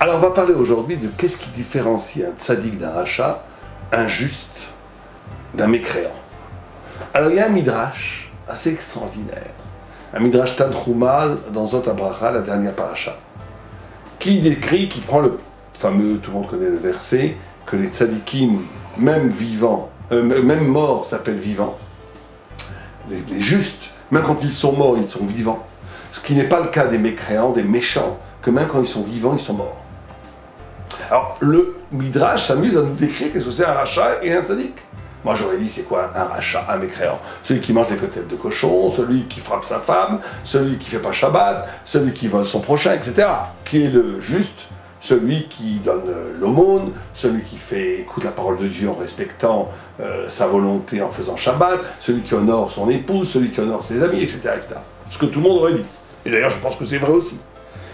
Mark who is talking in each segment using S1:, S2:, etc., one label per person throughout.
S1: Alors on va parler aujourd'hui de qu'est-ce qui différencie un tzaddik d'un rachat, un juste d'un mécréant. Alors il y a un midrash assez extraordinaire, un midrash Tanchuma dans Zot HaBracha, la dernière paracha, qui décrit, qui prend le fameux, tout le monde connaît le verset, que les tzaddikim, même vivants, même morts s'appellent vivants. Les justes, même quand ils sont morts, ils sont vivants. Ce qui n'est pas le cas des mécréants, des méchants, que même quand ils sont vivants, ils sont morts. Alors, le Midrash s'amuse à nous décrire qu'est-ce que c'est un rachat et un tzaddik. Moi, j'aurais dit, c'est quoi un rachat, un mécréant? Celui qui mange des côtelettes de cochon, celui qui frappe sa femme, celui qui ne fait pas Shabbat, celui qui vole son prochain, etc. Qui est le juste? Celui qui donne l'aumône, celui qui écoute la parole de Dieu en respectant sa volonté en faisant Shabbat, celui qui honore son épouse, celui qui honore ses amis, etc., etc. Ce que tout le monde aurait dit. Et d'ailleurs, je pense que c'est vrai aussi.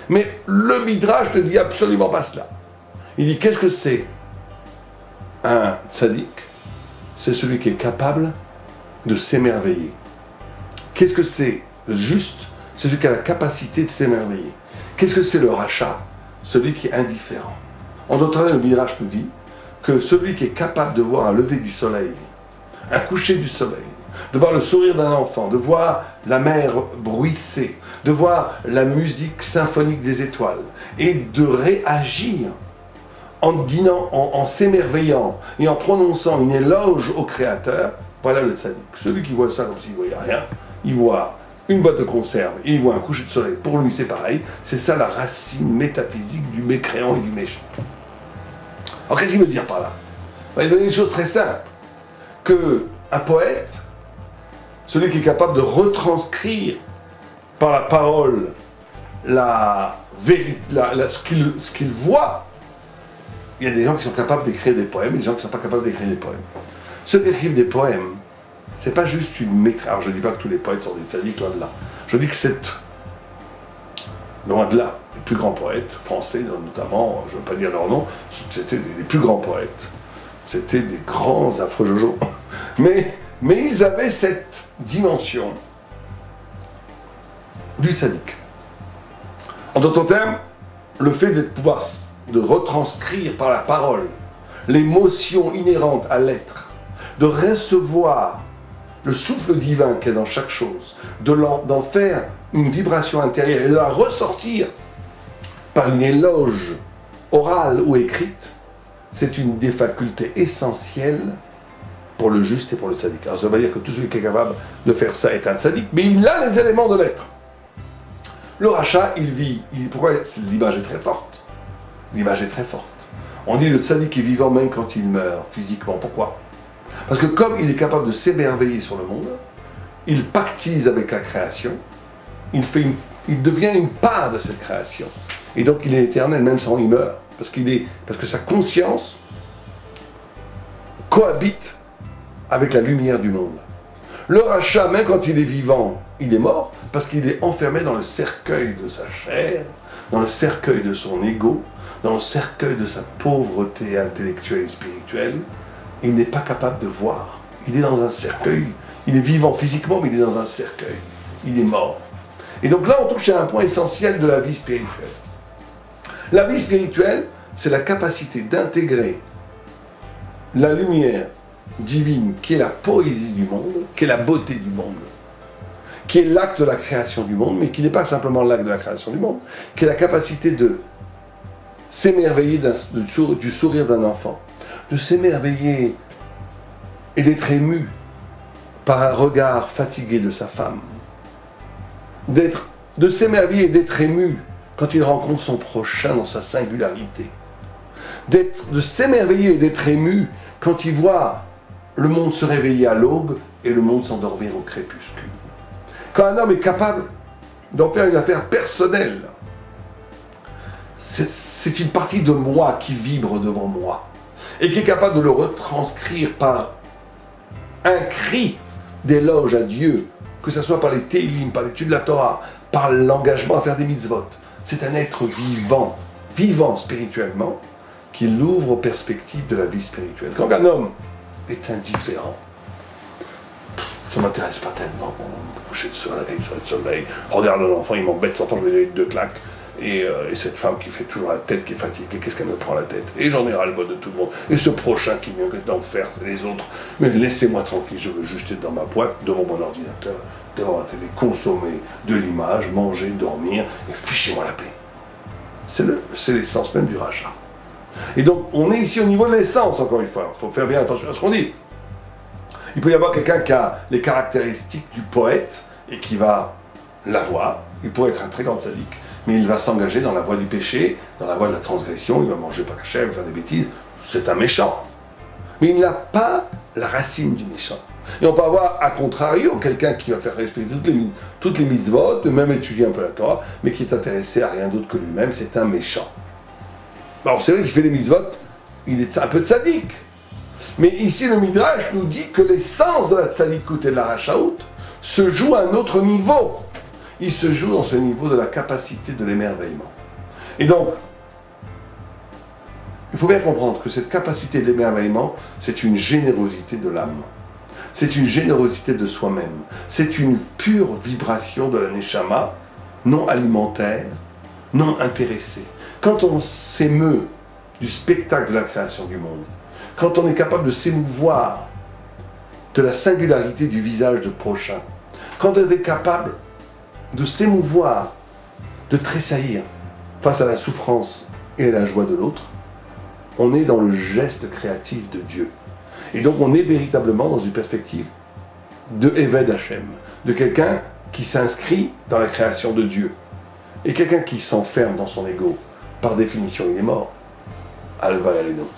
S1: Mais le Midrash ne dit absolument pas cela. Il dit, qu'est-ce que c'est un tzaddik? C'est celui qui est capable de s'émerveiller. Qu'est-ce que c'est le juste? C'est celui qui a la capacité de s'émerveiller. Qu'est-ce que c'est le rachat? Celui qui est indifférent. En d'autres termes, le Midrash nous dit que celui qui est capable de voir un lever du soleil, un coucher du soleil, de voir le sourire d'un enfant, de voir la mer bruisser, de voir la musique symphonique des étoiles, et de réagir en s'émerveillant et en prononçant une éloge au Créateur, voilà le tzaddik. Celui qui voit ça comme s'il ne voyait rien, il voit une boîte de conserve et il voit un coucher de soleil, pour lui c'est pareil, c'est ça la racine métaphysique du mécréant et du méchant. Alors qu'est-ce qu'il veut dire par là? Il veut dire une chose très simple, qu'un poète, celui qui est capable de retranscrire par la parole ce qu'il voit, il y a des gens qui sont capables d'écrire des poèmes et des gens qui ne sont pas capables d'écrire des poèmes. Ceux qui écrivent des poèmes, c'est pas juste une maîtrise. Alors je ne dis pas que tous les poètes sont des tzaddiks, loin de là. Je dis que c'est, loin de là, les plus grands poètes, français notamment, je ne veux pas dire leur nom, c'était les plus grands poètes. C'était des grands affreux jojo. Mais ils avaient cette dimension du tzaddik. En d'autres termes, le fait de pouvoir de retranscrire par la parole l'émotion inhérente à l'être, de recevoir le souffle divin qu'il y a dans chaque chose, d'en faire une vibration intérieure et de la ressortir par une éloge orale ou écrite, c'est une des facultés essentielles pour le juste et pour le tzaddik. Alors ça veut dire que tout celui qui est capable de faire ça est un tzaddik, mais il a les éléments de l'être. Le rachat, il vit. Pourquoi l'image est très forte? L'image est très forte. On dit le tzaddik est vivant même quand il meurt physiquement. Pourquoi? Parce que comme il est capable de s'émerveiller sur le monde, il pactise avec la création, il devient une part de cette création. Et donc il est éternel même sans il meurt. Parce que sa conscience cohabite avec la lumière du monde. Le rachat, même quand il est vivant, il est mort, parce qu'il est enfermé dans le cercueil de sa chair, dans le cercueil de son ego, dans le cercueil de sa pauvreté intellectuelle et spirituelle. Il n'est pas capable de voir. Il est dans un cercueil. Il est vivant physiquement, mais il est dans un cercueil. Il est mort. Et donc là, on touche à un point essentiel de la vie spirituelle. La vie spirituelle, c'est la capacité d'intégrer la lumière divine, qui est la poésie du monde, qui est la beauté du monde, qui est l'acte de la création du monde, mais qui n'est pas simplement l'acte de la création du monde, qui est la capacité de s'émerveiller du sourire d'un enfant, de s'émerveiller et d'être ému par un regard fatigué de sa femme, de s'émerveiller et d'être ému quand il rencontre son prochain dans sa singularité, de s'émerveiller et d'être ému quand il voit le monde se réveiller à l'aube et le monde s'endormir au crépuscule. Quand un homme est capable d'en faire une affaire personnelle, c'est une partie de moi qui vibre devant moi et qui est capable de le retranscrire par un cri d'éloge à Dieu, que ce soit par les Télim, par l'étude de la Torah, par l'engagement à faire des mitzvot. C'est un être vivant, vivant spirituellement, qui l'ouvre aux perspectives de la vie spirituelle. Quand un homme est indifférent, ça ne m'intéresse pas tellement, coucher de soleil, regarde l'enfant, il m'embête, l'enfant, je vais lui donner 2 claques, Et cette femme qui fait toujours la tête, qui est fatiguée, qu'est-ce qu'elle me prend la tête? Et j'en ai ras-le-bol de tout le monde. Et ce prochain qui vient d'en faire, c'est les autres. Mais laissez-moi tranquille, je veux juste être dans ma boîte, devant mon ordinateur, devant ma télé, consommer de l'image, manger, dormir, et fichez-moi la paix. C'est l'essence même du rachat. Et donc, on est ici au niveau de l'essence, encore une fois. Il faut faire bien attention à ce qu'on dit. Il peut y avoir quelqu'un qui a les caractéristiques du poète et qui va l'avoir. Il pourrait être un très grand sadique, mais il va s'engager dans la voie du péché, dans la voie de la transgression, il va manger pas caché, il va faire des bêtises. C'est un méchant. Mais il n'a pas la racine du méchant. Et on peut avoir, à contrario, quelqu'un qui va faire respecter toutes les mitzvot, de même étudier un peu la Torah, mais qui est intéressé à rien d'autre que lui-même, c'est un méchant. Alors c'est vrai qu'il fait les mitzvot, il est un peu tzaddik. Mais ici le Midrash nous dit que l'essence de la tzadikout et de la rachaout se joue à un autre niveau. Il se joue dans ce niveau de la capacité de l'émerveillement. Et donc, il faut bien comprendre que cette capacité d'émerveillement, c'est une générosité de l'âme. C'est une générosité de soi-même. C'est une pure vibration de la neshama, non alimentaire, non intéressée. Quand on s'émeut du spectacle de la création du monde, quand on est capable de s'émouvoir de la singularité du visage du prochain, quand on est capable de s'émouvoir, de tressaillir face à la souffrance et à la joie de l'autre, on est dans le geste créatif de Dieu. Et donc on est véritablement dans une perspective de Eved Hashem, de quelqu'un qui s'inscrit dans la création de Dieu. Et quelqu'un qui s'enferme dans son ego, par définition il est mort. Alva et Aleno.